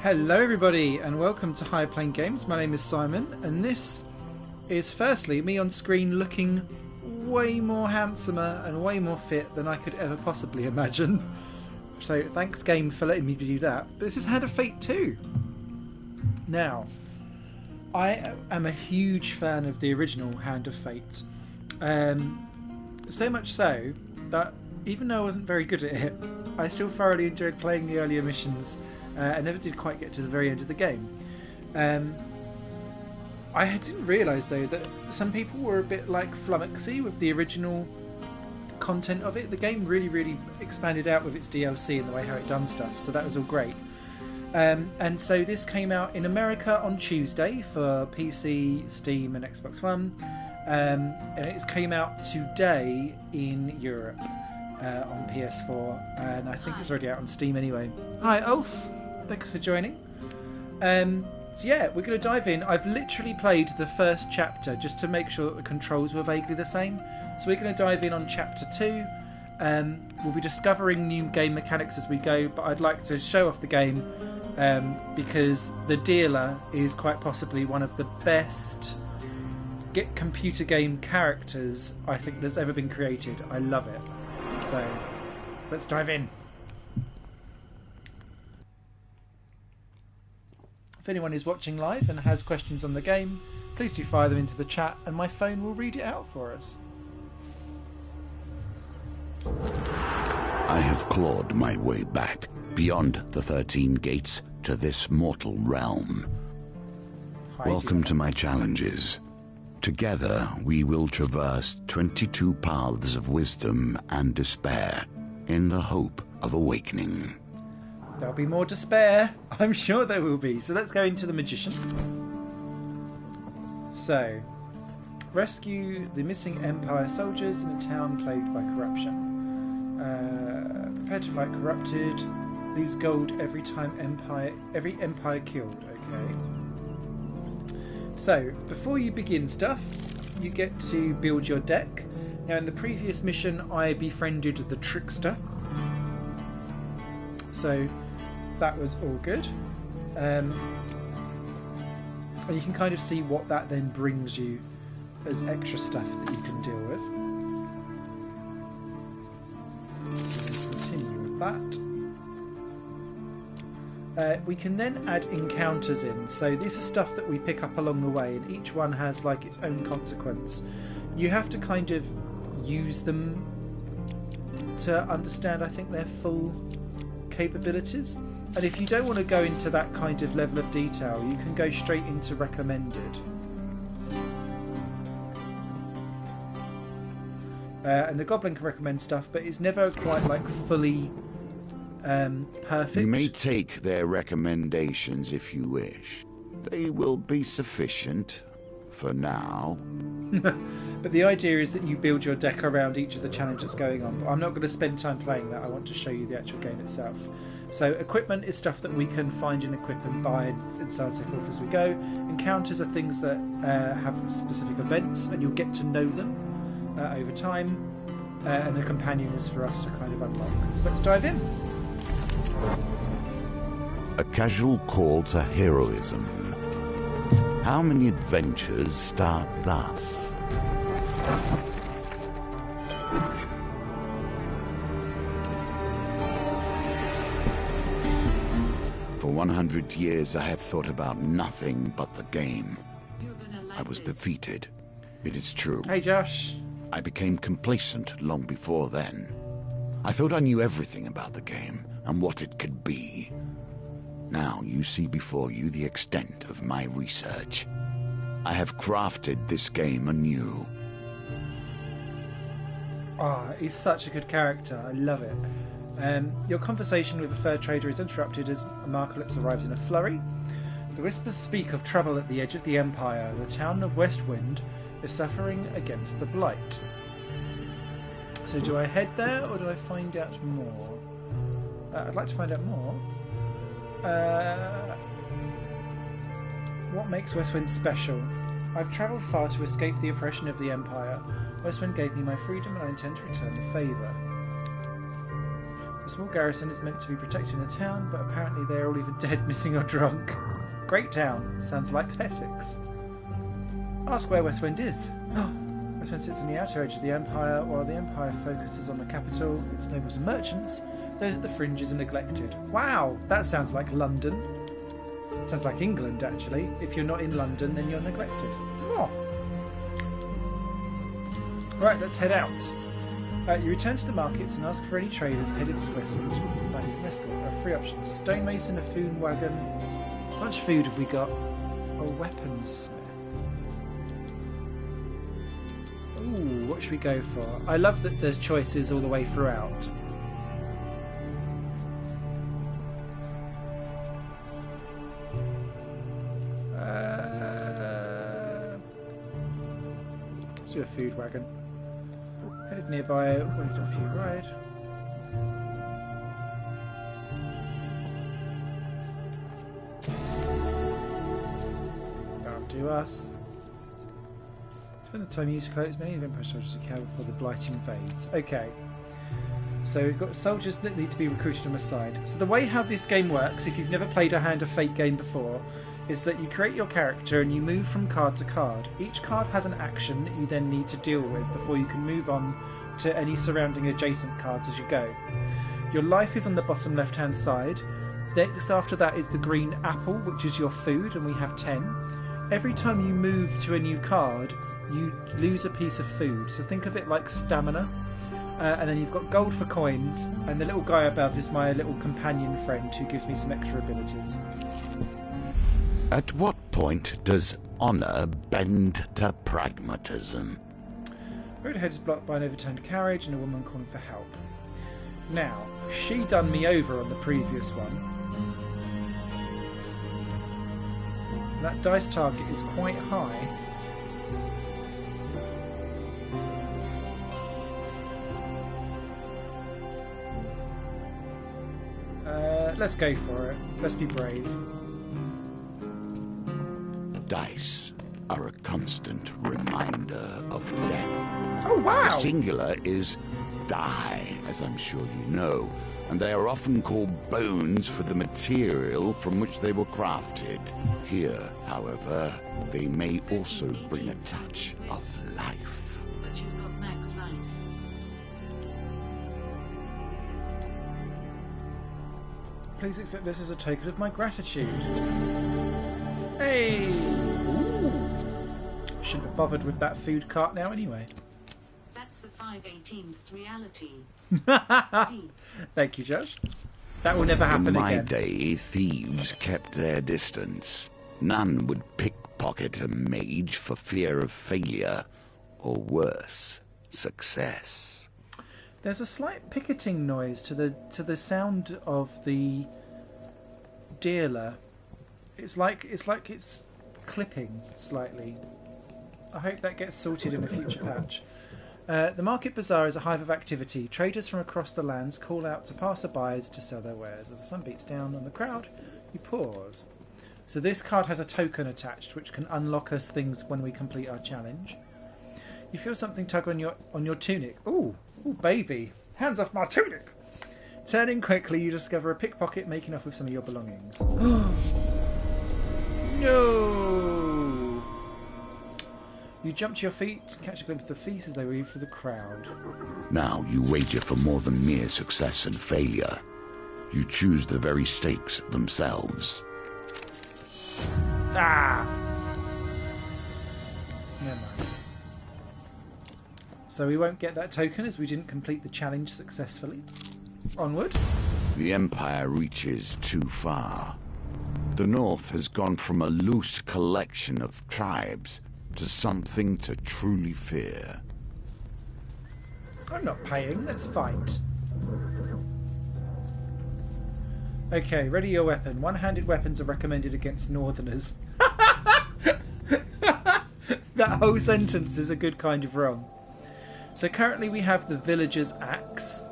Hello everybody and welcome to High Plane Games. My name is Simon and this is firstly me on screen looking way more handsomer and way more fit than I could ever possibly imagine. So thanks game for letting me do that. But this is Hand of Fate 2. Now, I am a huge fan of the original Hand of Fate. So much so that even though I wasn't very good at it, I still thoroughly enjoyed playing the earlier missions. I never did quite get to the very end of the game. I didn't realise though that some people were a bit like flummoxy with the original content of it. The game really expanded out with its DLC and the way how it done stuff, so that was all great. And so this came out in America on Tuesday for PC, Steam and Xbox One, and it came out today in Europe on PS4, and I think it's already out on Steam anyway. Hi Ulf, thanks for joining. So yeah, we're going to dive in. I've literally played the first chapter just to make sure that the controls were vaguely the same. So we're going to dive in on chapter 2. We'll be discovering new game mechanics as we go, but I'd like to show off the game because the dealer is quite possibly one of the best computer game characters I think that's ever been created. I love it. So let's dive in. If anyone is watching live and has questions on the game, please do fire them into the chat and my phone will read it out for us. I have clawed my way back beyond the 13 gates to this mortal realm. Welcome to my challenges. Together we will traverse 22 paths of wisdom and despair in the hope of awakening. There'll be more despair. I'm sure there will be. So let's go into the magician. So, rescue the missing Empire soldiers in a town plagued by corruption. Prepare to fight corrupted. Lose gold every empire killed. Okay. So, before you begin stuff, you get to build your deck. Now, in the previous mission, I befriended the trickster. So that was all good. And you can kind of see what that then brings you as extra stuff that you can deal with. So let's continue with that. We can then add encounters in. So these are stuff that we pick up along the way, and each one has like its own consequence. You have to kind of use them to understand, I think, their full capabilities. And if you don't want to go into that kind of level of detail, you can go straight into recommended. And the goblin can recommend stuff, but it's never quite like fully perfect. You may take their recommendations if you wish. They will be sufficient for now. But the idea is that you build your deck around each of the challenges that's going on. But I'm not going to spend time playing that. I want to show you the actual game itself. So equipment is stuff that we can find and equip and buy and so on and so forth as we go. Encounters are things that have specific events and you'll get to know them over time. And a companion is for us to kind of unlock. So let's dive in. A casual call to heroism. How many adventures start thus? For 100 years I have thought about nothing but the game. I was defeated. It is true. Hey Josh. I became complacent long before then. I thought I knew everything about the game and what it could be. Now you see before you the extent of my research. I have crafted this game anew. He's such a good character. I love it. Your conversation with the fur trader is interrupted as Amarcalypse arrives in a flurry. The whispers speak of trouble at the edge of the Empire. The town of Westwind is suffering against the Blight. So do I head there or do I find out more? I'd like to find out more. What makes Westwind special? I've travelled far to escape the oppression of the Empire. Westwind gave me my freedom and I intend to return the favour. The small garrison is meant to be protecting the town, but apparently they're all either dead, missing or drunk. Great town. Sounds like Essex. Ask where Westwind is. Westwind sits on the outer edge of the Empire, while the Empire focuses on the capital, its nobles and merchants. Those at the fringes are neglected. Wow, that sounds like London. Sounds like England, actually. If you're not in London, then you're neglected. Oh. Right, let's head out. You return to the markets and ask for any traders headed to Westwood. Might need an escort. There are 3 options: a stonemason, a food wagon. How much food have we got? A weapons. Ooh, what should we go for? I love that there's choices all the way throughout. Let's do a food wagon. Headed nearby, waited off you ride. That'll do us. Spend the time you use to close many of the Empire soldiers to cover before the blight invades. Okay. So we've got soldiers that need to be recruited on the side. So the way how this game works, if you've never played a Hand of Fate game before, is that you create your character and you move from card to card. Each card has an action that you then need to deal with before you can move on to any surrounding adjacent cards as you go. Your life is on the bottom left hand side. Next after that is the green apple, which is your food, and we have 10. Every time you move to a new card, you lose a piece of food. So think of it like stamina. And then you've got gold for coins, and the little guy above is my little companion friend who gives me some extra abilities. At what point does honour bend to pragmatism? Road ahead is blocked by an overturned carriage and a woman calling for help. Now, she done me over on the previous one. That dice target is quite high. Let's go for it. Let's be brave. Dice are a constant reminder of death. Oh, wow! The singular is die, as I'm sure you know, and they are often called bones for the material from which they were crafted. Here, however, they may also bring a touch of life. But you've got max life. Please accept this as a token of my gratitude. Hey! Ooh. Shouldn't have bothered with that food cart now anyway. That's the 5/18th's reality. Thank you, Josh. That will never happen again. In my again. day, thieves kept their distance. None would pickpocket a mage for fear of failure, or worse, success. There's a slight picketing noise to the sound of the dealer. It's like it's clipping slightly. I hope that gets sorted in a future patch. The market bazaar is a hive of activity. Traders from across the lands call out to passer-bys to sell their wares. As the sun beats down on the crowd, you pause. So this card has a token attached, which can unlock us things when we complete our challenge. You feel something tug on your tunic. Ooh, baby! Hands off my tunic! Turning quickly, you discover a pickpocket making off with some of your belongings. No! You jump to your feet, catch a glimpse of the feast as they weave through the crowd. Now you wager for more than mere success and failure. You choose the very stakes themselves. Ah! Never mind. So we won't get that token as we didn't complete the challenge successfully. Onward. The Empire reaches too far. The North has gone from a loose collection of tribes to something to truly fear. I'm not paying, let's fight. Okay, ready your weapon. One-handed weapons are recommended against Northerners. That whole sentence is a good kind of wrong. So currently we have the Villager's Axe.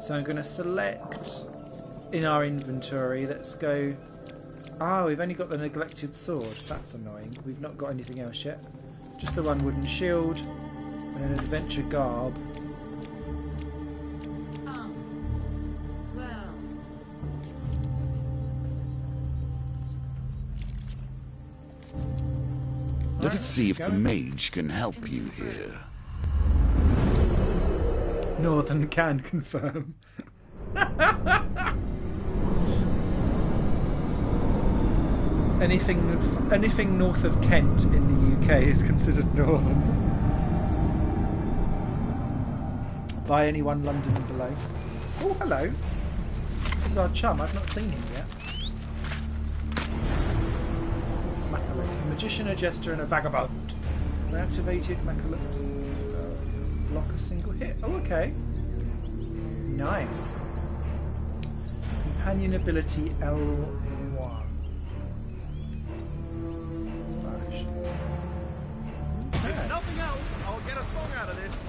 So I'm going to select in our inventory, let's go... Ah, we've only got the Neglected Sword. That's annoying. We've not got anything else yet. Just the one wooden shield and an adventure garb. Let us see if the mage can help you here. Northern can confirm. Anything north of Kent in the UK is considered northern. By anyone London and below. Oh, hello. This is our chum. I've not seen him yet. Macalypse. A magician, a jester, and a vagabond. Reactivated Macalypse. Block a single hit. Oh, okay. Nice. Companion ability L1. If nothing else, I'll get a song out of this.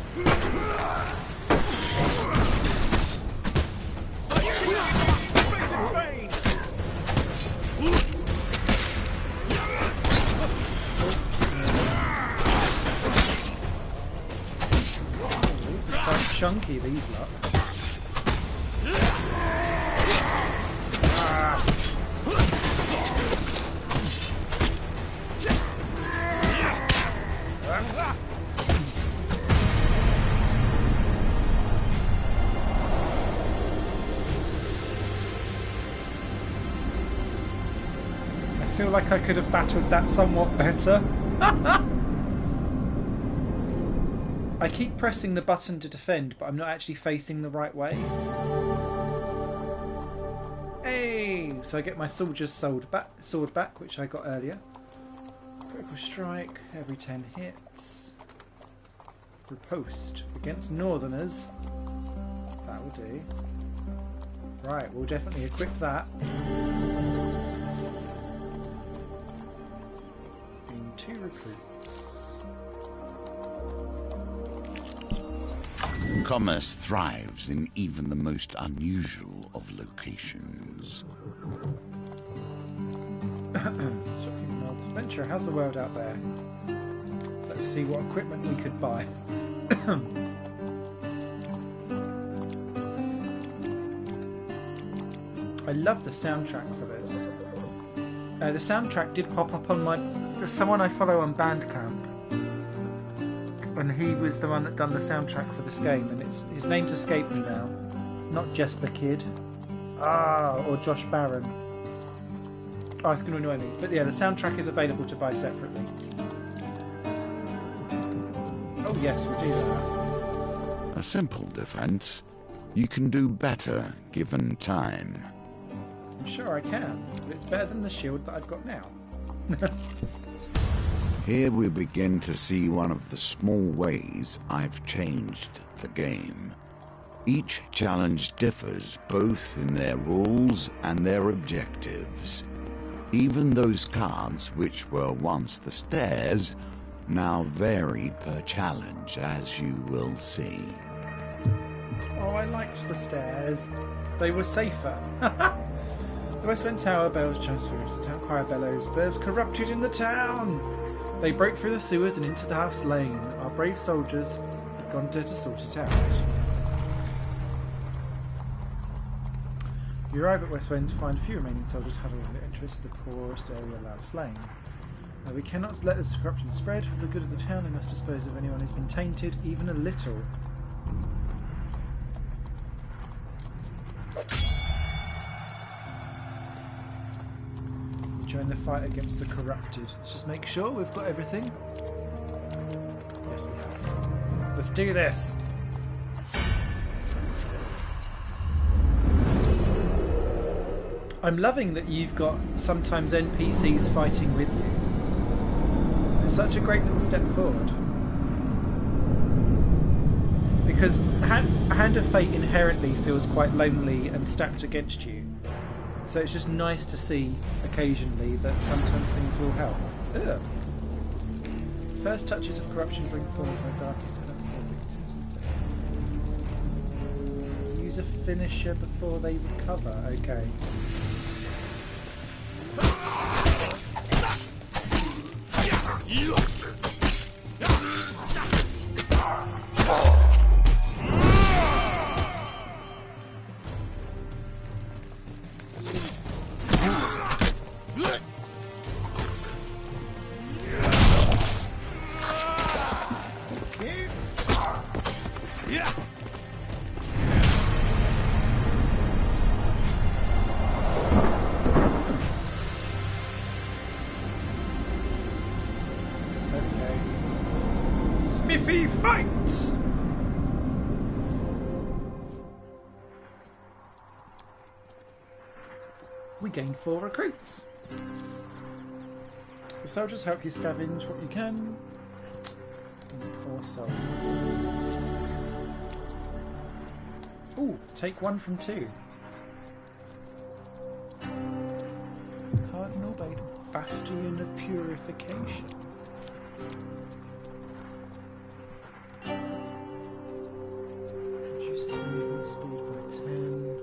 These are quite chunky, these lot. I feel like I could have battled that somewhat better. I keep pressing the button to defend, but I'm not actually facing the right way. Hey! So I get my soldier's sword back, which I got earlier. Critical strike every 10 hits. Riposte against northerners. That will do. Right, we'll definitely equip that. Being 2 recruits. Commerce thrives in even the most unusual of locations. Adventure, how's the world out there? Let's see what equipment we could buy. I love the soundtrack for this. The soundtrack did pop up on there's someone I follow on Bandcamp, and he was the one that done the soundtrack for this game, and his name's escaped me now. Not Jesper Kidd. Or Josh Barron. Oh, it's going to annoy me. But yeah, the soundtrack is available to buy separately. Oh yes, we'll do that. A simple defense. You can do better given time. I'm sure I can, but it's better than the shield that I've got now. Here we begin to see one of the small ways I've changed the game. Each challenge differs both in their rules and their objectives. Even those cards which were once the stairs now vary per challenge, as you will see. Oh, I liked the stairs. They were safer. The Westment Tower bells transfers. The town crier bellows. There's corrupted in the town! They break through the sewers and into the house lane. Our brave soldiers have gone there to sort it out. You arrive at Westwind to find a few remaining soldiers huddled in the interest of the poorest area allowed slain. Now, we cannot let this corruption spread. For the good of the town, we must dispose of anyone who's been tainted, even a little. Join the fight against the corrupted. Let's just make sure we've got everything. Yes, we have. Let's do this! I'm loving that you've got sometimes NPCs fighting with you. It's such a great little step forward. Because Hand of Fate inherently feels quite lonely and stacked against you. So it's just nice to see occasionally that sometimes things will help. Ugh. First touches of corruption bring forth my darkest enemies. Use a finisher before they recover. Okay. We gained 4 recruits. The soldiers help you scavenge what you can. 4 soldiers. Ooh, take 1 from 2. Cardinal Bastion of Purification. Reduces movement speed by 10.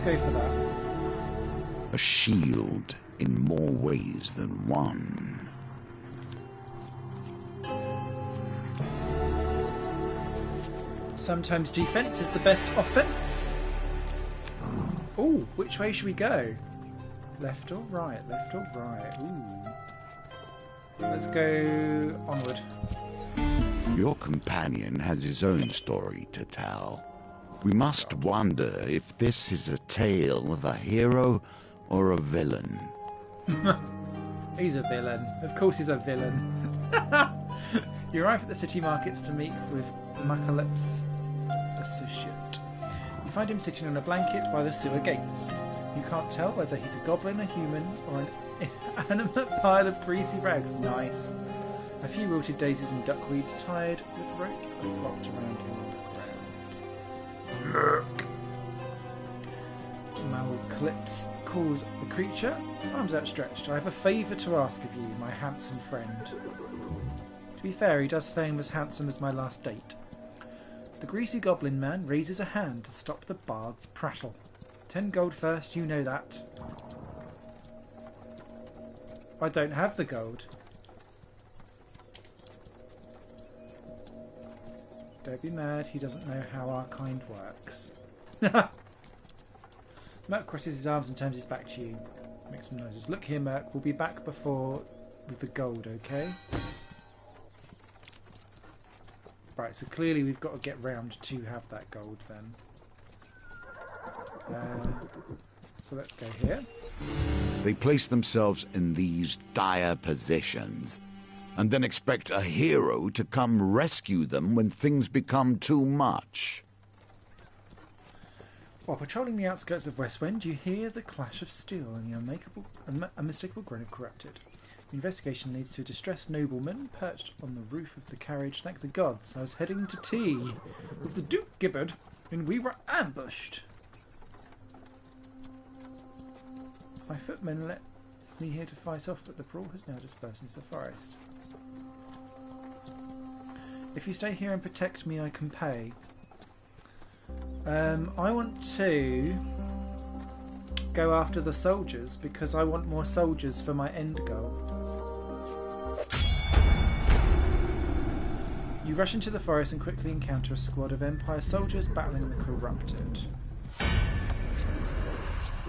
Go for that. A shield in more ways than one. Sometimes defense is the best offense. Ooh, which way should we go? Left or right? Left or right? Ooh. Let's go onward. Your companion has his own story to tell. We must wonder if this is a tale of a hero or a villain. He's a villain. Of course he's a villain. You arrive at the city markets to meet with the Macalypse associate. You find him sitting on a blanket by the sewer gates. You can't tell whether he's a goblin, a human, or an inanimate pile of greasy rags. Nice. A few wilted daisies and duckweeds tied with rope are flocked around him. Malclips calls the creature, arms outstretched. I have a favour to ask of you, my handsome friend. To be fair, he does say I'm as handsome as my last date. The greasy goblin man raises a hand to stop the bard's prattle. 10 gold first, you know that. I don't have the gold. Don't be mad, he doesn't know how our kind works. Merc crosses his arms and turns his back to you. Makes some noises. Look here, Merc, we'll be back before with the gold, okay? Right, so clearly we've got to get round to have that gold then. So let's go here. They place themselves in these dire positions and then expect a hero to come rescue them when things become too much. While patrolling the outskirts of Westwind, you hear the clash of steel and the unmistakable groan of corrupted. The investigation leads to a distressed nobleman perched on the roof of the carriage. Thank the gods, I was heading to tea with the Duke Gibbard when we were ambushed. My footmen left me here to fight off, but the brawl has now dispersed into the forest. If you stay here and protect me, I can pay. I want to go after the soldiers because I want more soldiers for my end goal. You rush into the forest and quickly encounter a squad of Empire soldiers battling the corrupted.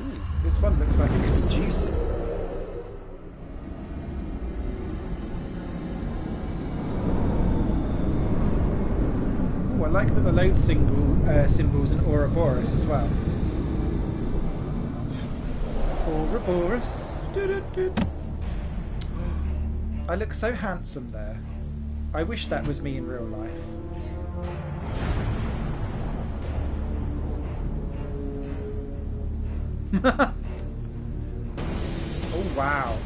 Ooh, this one looks like it could be juicy. Ooh, I like that the load symbols in Ouroboros as well. Ouroboros. I look so handsome there. I wish that was me in real life. Oh wow.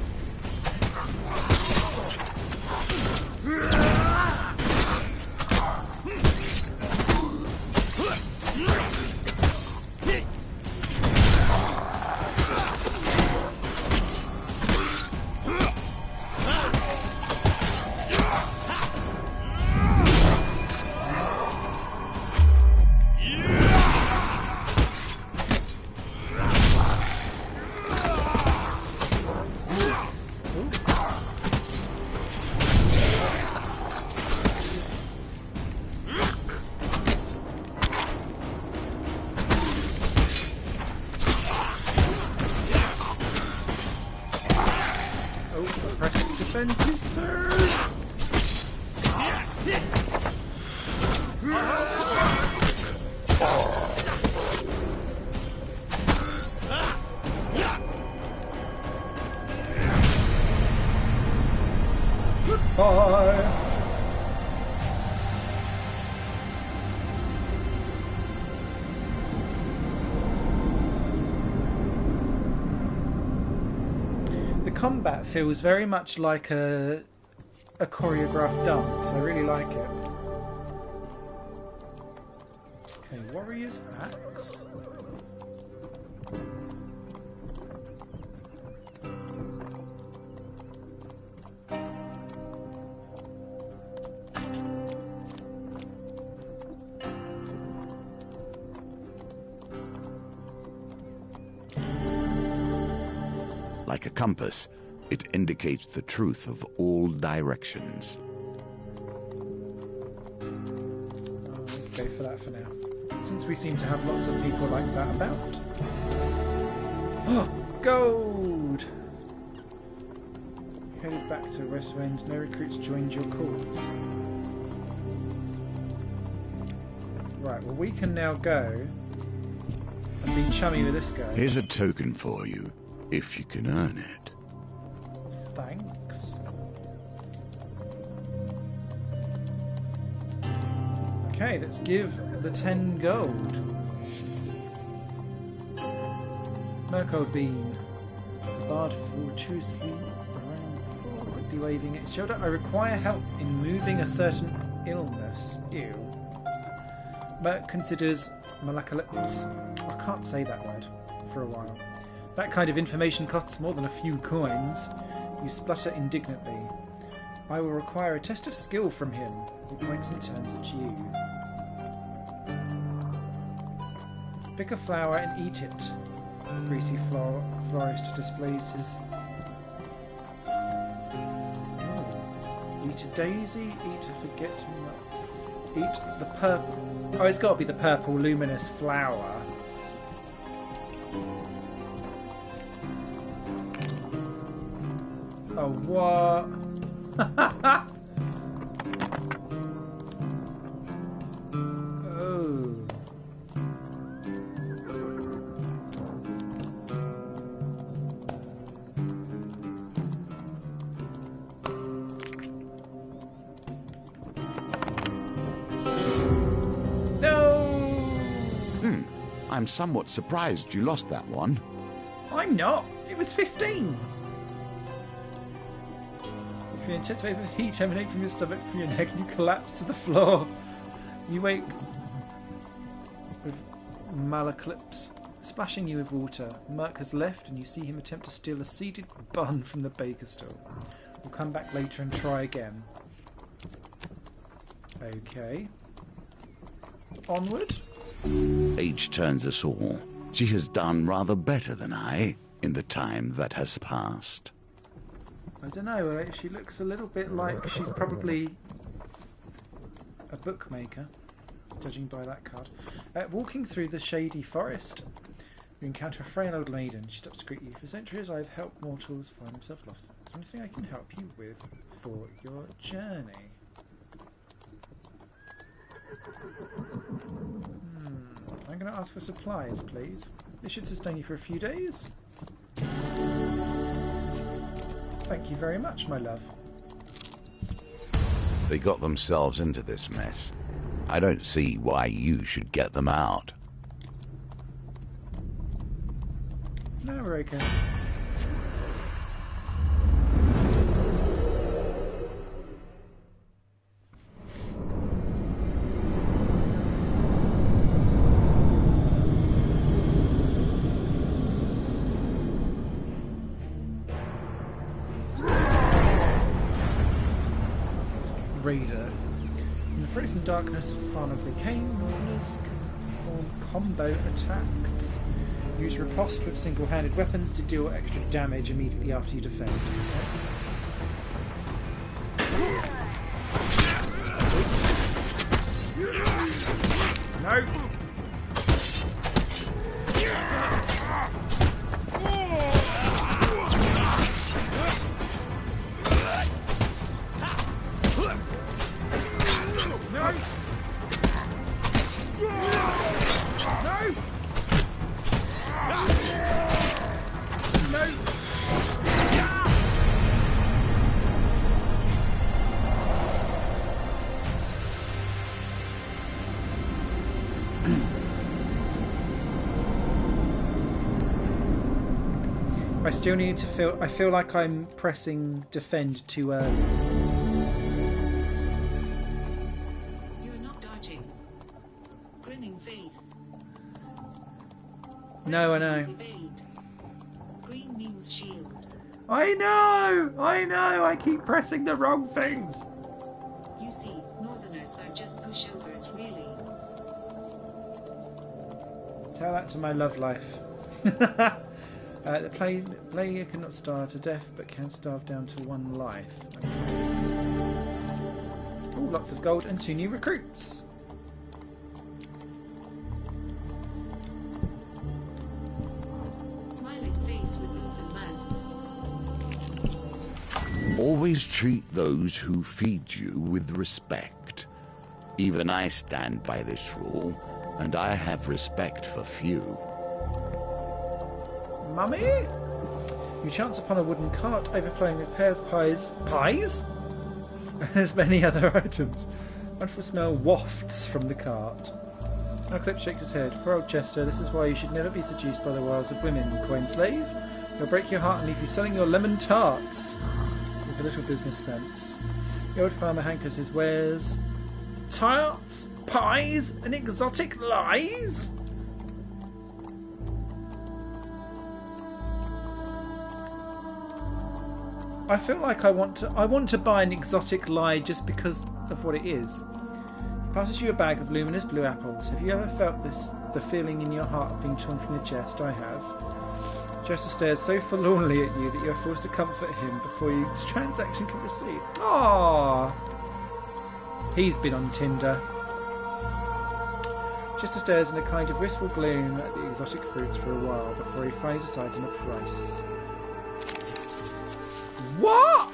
defend you, sir. Goodbye. The combat feels very much like a choreographed dance. I really like it. Okay, Warrior's Axe. Like a compass, it indicates the truth of all directions. Let's go for that for now. Since we seem to have lots of people like that about. Oh, gold! Headed back to Westwind. No recruits joined your cause. Right, well we can now go and be chummy with this guy. Here's a token for you, if you can earn it. Thanks. Okay, let's give the 10 gold. Mercold Bean. The bard fortuitously around before quickly waving its shoulder. I require help in moving a certain illness. Ew. Merc considers malacalypse. I can't say that word for a while. That kind of information costs more than a few coins. You splutter indignantly. I will require a test of skill from him. He points and turns at you. Pick a flower and eat it. The greasy florist displays his... Oh. Eat a daisy, eat a forget-me-not. Eat the purple... Oh, it's got to be the purple luminous flower. Oh, what? Oh. I'm somewhat surprised you lost that one. I'm not. It was 15. If the intense wave of heat emanate from your stomach, from your neck, and you collapse to the floor. You wake with Malaclips splashing you with water. Merc has left, and you see him attempt to steal a seeded bun from the baker's stall. We'll come back later and try again. Okay. Onward. Age turns us all. She has done rather better than I in the time that has passed. I don't know, she looks a little bit like she's probably a bookmaker, judging by that card. Walking through the shady forest, you encounter a frail old maiden. She stops to greet you. For centuries I have helped mortals find themselves lost. Is there anything I can help you with for your journey? I'm going to ask for supplies, please. This should sustain you for a few days. Thank you very much, my love. They got themselves into this mess. I don't see why you should get them out. No, we're okay. Raider. In the frozen darkness of the farm of Ricane, Northerners can perform combo attacks. Use riposte with single-handed weapons to deal extra damage immediately after you defend. No! no! I still need to feel... I feel like I'm pressing defend too early. You're not dodging. Grinning face. No, I know. Evade. Green means shield. I know! I keep pressing the wrong things. You see, Northerners are just pushovers, really. Tell that to my love life. The player cannot starve to death, but can starve down to 1 life. Oh, lots of gold and 2 new recruits. Smiling face with open mouth. Always treat those who feed you with respect. Even I stand by this rule, and I have respect for few. Mummy? You chance upon a wooden cart overflowing with pears, pies? And there's many other items. Wonderful smell wafts from the cart. Now Clip shakes his head. Poor old Chester, this is why you should never be seduced by the wiles of women, coin slave. They'll break your heart and leave you selling your lemon tarts. With a little business sense. The old farmer hankers his wares. Tarts, pies, and exotic lies? I feel like I want to buy an exotic lie just because of what it is. He passes you a bag of luminous blue apples. Have you ever felt the feeling in your heart of being torn from your chest? I have. Chester stares so forlornly at you that you are forced to comfort him before the transaction can proceed. Aww. He's been on Tinder. Chester stares in a kind of wistful gloom at the exotic fruits for a while before he finally decides on a price. What?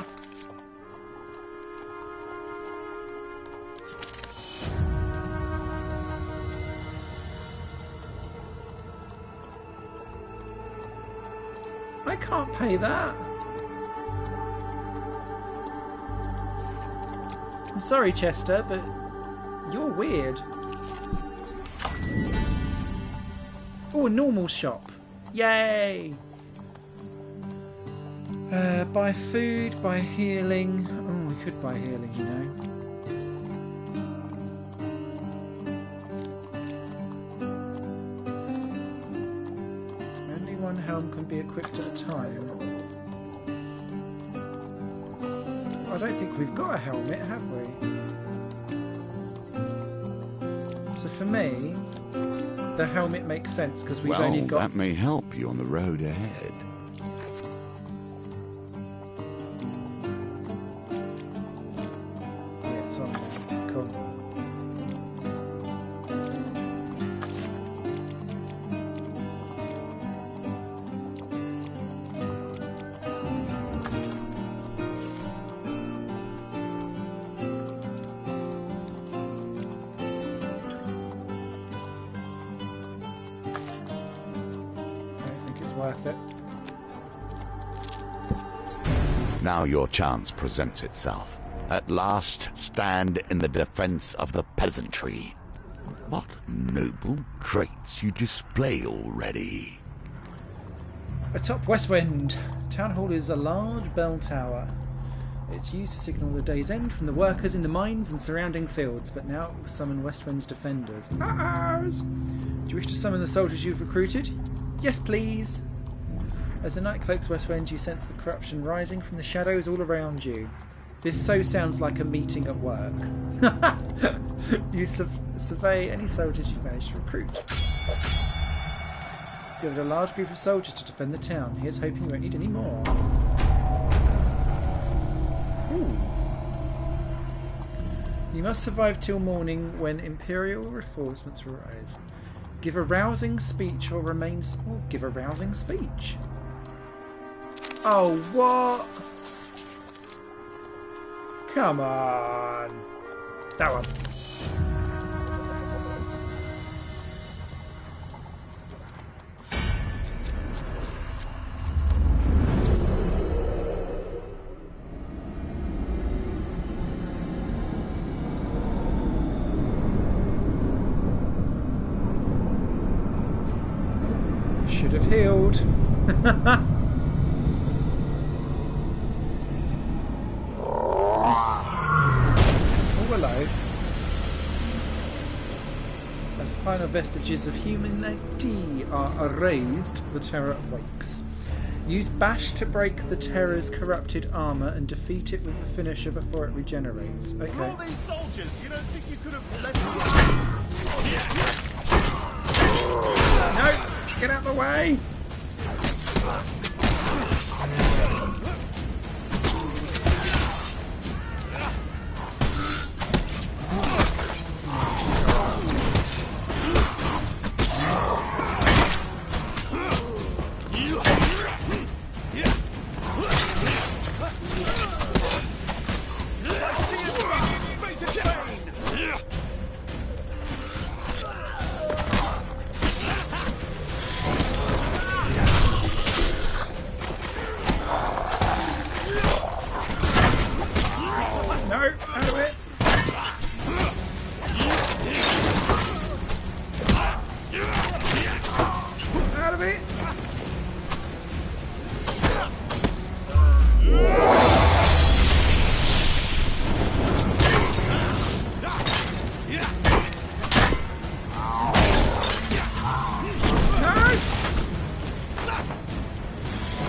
I can't pay that. I'm sorry, Chester, but you're weird. Oh, a normal shop. Yay! Buy food, buy healing. Oh, we could buy healing, you know. Only one helm can be equipped at a time. I don't think we've got a helmet, have we? So for me, the helmet makes sense because we've only got... that may help you on the road ahead. Worth it. Now your chance presents itself. At last, stand in the defense of the peasantry. What noble traits you display already. Atop Westwind. Town Hall is a large bell tower. It's used to signal the day's end from the workers in the mines and surrounding fields, but now it will summon Westwind's defenders. Ours! Do you wish to summon the soldiers you've recruited? Yes, please. As the night cloaks Westwind, you sense the corruption rising from the shadows all around you. This so sounds like a meeting at work. You survey any soldiers you've managed to recruit. You have a large group of soldiers to defend the town. Here's hoping you won't need any more. Ooh. You must survive till morning when imperial reinforcements rise. Give a rousing speech or remain small. Give a rousing speech. Oh, what? Come on. That one. healed. Oh, hello. As the final vestiges of humanity are erased, the Terror awakes. Use Bash to break the Terror's corrupted armour and defeat it with the finisher before it regenerates. With Okay. all these soldiers, you don't think you could have left me? No! Get out of the way!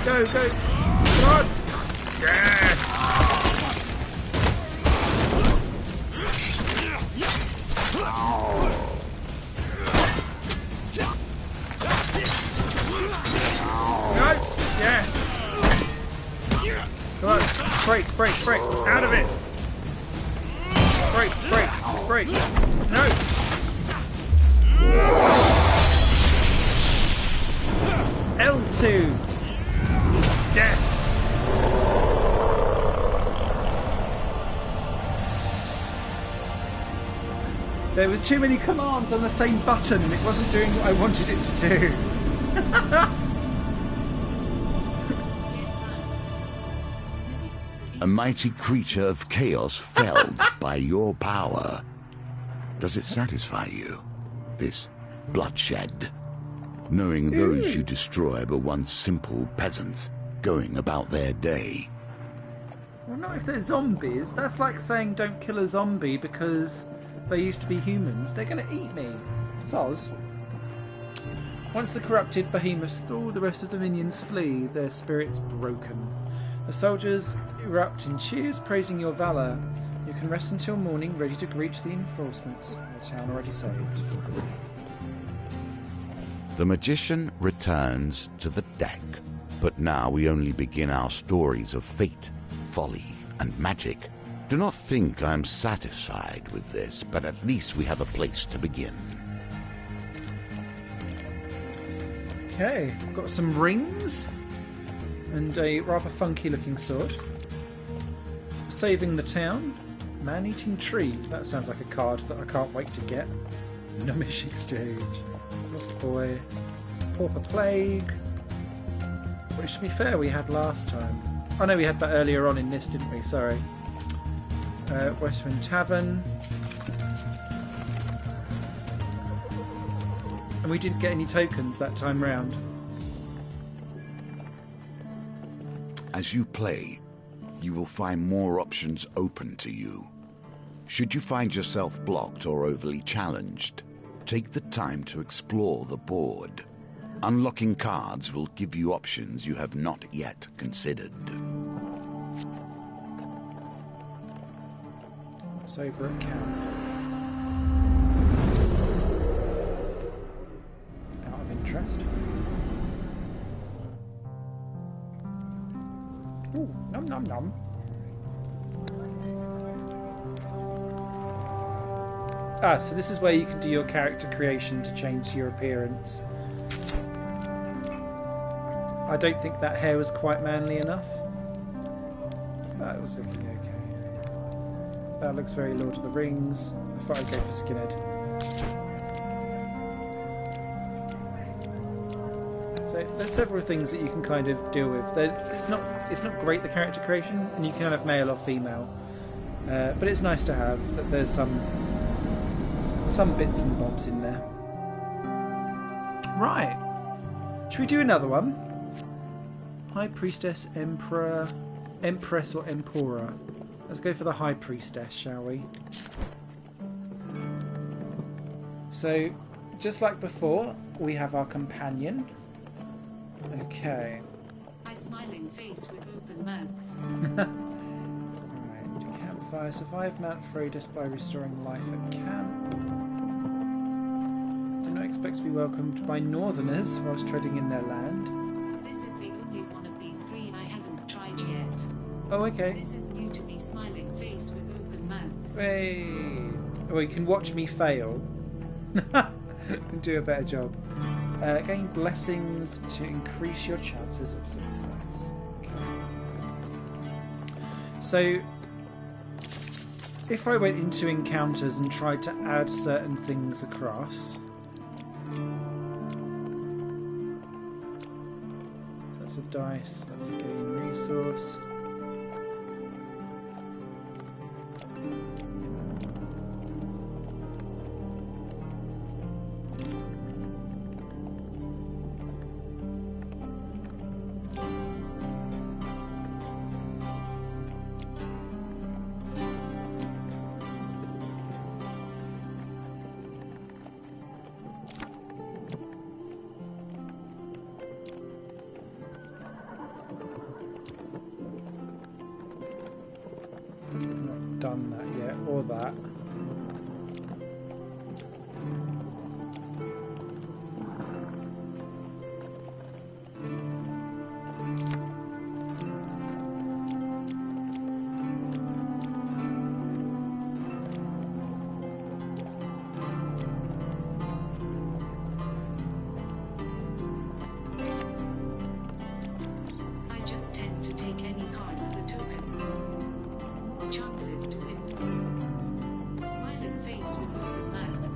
Go, go! Come on! Yes! No! Yes! Come on! Break, break, break! Out of it! Break, break, break! No! L2! Yes! There was too many commands on the same button and it wasn't doing what I wanted it to do. A mighty creature of chaos felled by your power. Does it satisfy you, this bloodshed? Knowing those you destroy were once simple peasants going about their day. Well, not if they're zombies. That's like saying don't kill a zombie because they used to be humans. They're going to eat me. Soz. Once the corrupted behemoths thaw, the rest of the minions flee, their spirits broken. The soldiers erupt in cheers praising your valour. You can rest until morning, ready to greet the reinforcements. The town already saved. The magician returns to the deck, but now we only begin our stories of fate, folly, and magic. Do not think I'm satisfied with this, but at least we have a place to begin. Okay, I've got some rings and a rather funky looking sword. Saving the town. Man-eating tree. That sounds like a card that I can't wait to get. Gnomish exchange. Lost boy. Pauper plague. Which, to be fair, we had last time. Oh no, we had that earlier on in this, didn't we? Sorry. Westwind Tavern. And we didn't get any tokens that time round. As you play, you will find more options open to you. Should you find yourself blocked or overly challenged, take the time to explore the board. Unlocking cards will give you options you have not yet considered. What's over at camp? Out of interest. Ooh, nom nom nom. Ah, so this is where you can do your character creation to change your appearance. I don't think that hair was quite manly enough. That was looking okay. That looks very Lord of the Rings. I thought I'd go for skinhead. So there's several things that you can kind of deal with. It's not great, the character creation, and you can have male or female. But it's nice to have that there's some bits and bobs in there. Right. Should we do another one? High Priestess, Emperor, Empress or Emperor? Let's go for the High Priestess, shall we? So, just like before, we have our companion. Okay. My smiling face with open mouth. Right. Campfire. Survive Mount Frodis by restoring life at camp. Do not expect to be welcomed by Northerners whilst treading in their land. This is the only one of these three I haven't tried yet. Oh, okay. This is new to me, smiling face with open mouth. Hey. Well, you can watch me fail. And do a better job. Gain blessings to increase your chances of success. Okay. So, if I went into encounters and tried to add certain things across, that's a dice, that's a gain resource. Done that yet, or that. I just tend to take any card with a token. More chances to win. Smiling face with open mouth.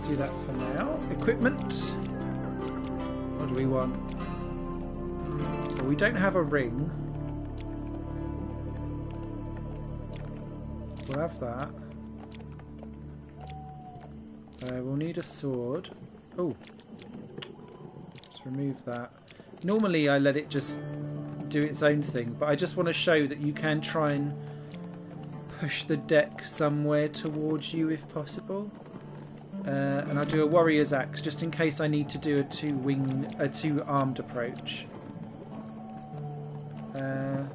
Do that for now. Equipment. What do we want? So we don't have a ring. We'll have that. We'll need a sword. Oh. Let's remove that. Normally I let it just do its own thing, but I just want to show that you can try and push the deck somewhere towards you if possible. And I'll do a warrior's axe just in case I need to do a two-armed approach. I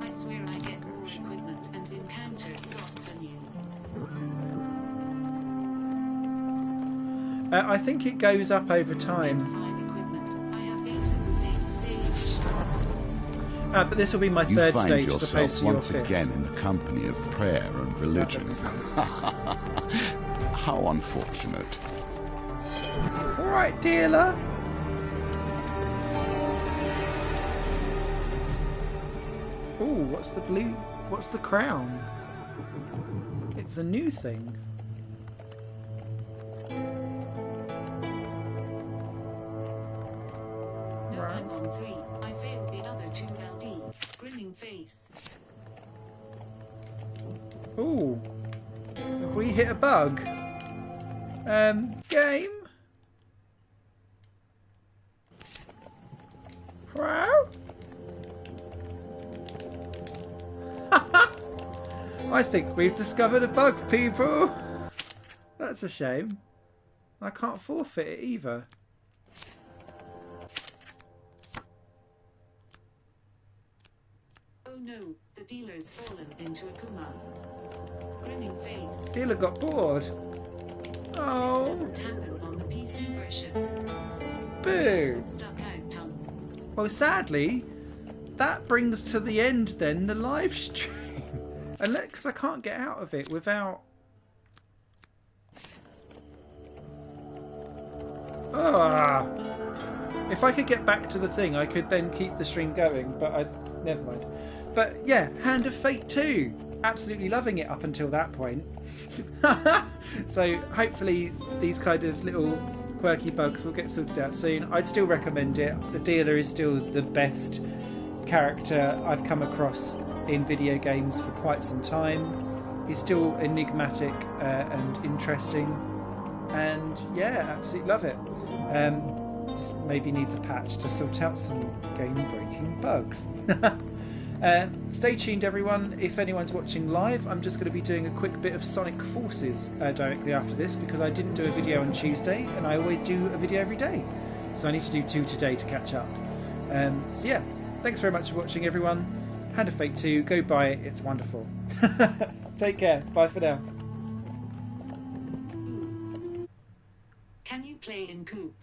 swear I get more equipment and encounter slots than you. I think it goes up over time. 5 equipment. I have 8 at the same stage. But this will be my You third find stage as yourself opposed to your once fifth. again in the company of prayer and religion. How unfortunate. Alright, dealer. Ooh, what's the blue? What's the crown? It's a new thing. No, I'm on 3. I failed the other 2 LD. Grinning face. Ooh. Have we hit a bug? Game? Wow. I think we've discovered a bug, people. That's a shame. I can't forfeit it either. Oh no, the dealer's fallen into a coma. Grinning face. Dealer got bored. This Oh, doesn't happen on the PC version. boo. What stuck out, Tom? Well, sadly, that brings to the end then the live stream. Unless, because I can't get out of it without... Ah. If I could get back to the thing, I could then keep the stream going, but never mind. But yeah, Hand of Fate 2. Absolutely loving it up until that point. So hopefully these kind of little quirky bugs will get sorted out soon. I'd still recommend it. The dealer is still the best character I've come across in video games for quite some time. He's still enigmatic and interesting, and yeah, absolutely love it. Just maybe needs a patch to sort out some game-breaking bugs. Stay tuned, everyone. If anyone's watching live, I'm just going to be doing a quick bit of Sonic Forces directly after this, because I didn't do a video on Tuesday, and I always do a video every day. So I need to do 2 today to catch up. So yeah, thanks very much for watching, everyone. Hand of Fate 2, go buy it, it's wonderful. Take care, bye for now. Can you play in Coop?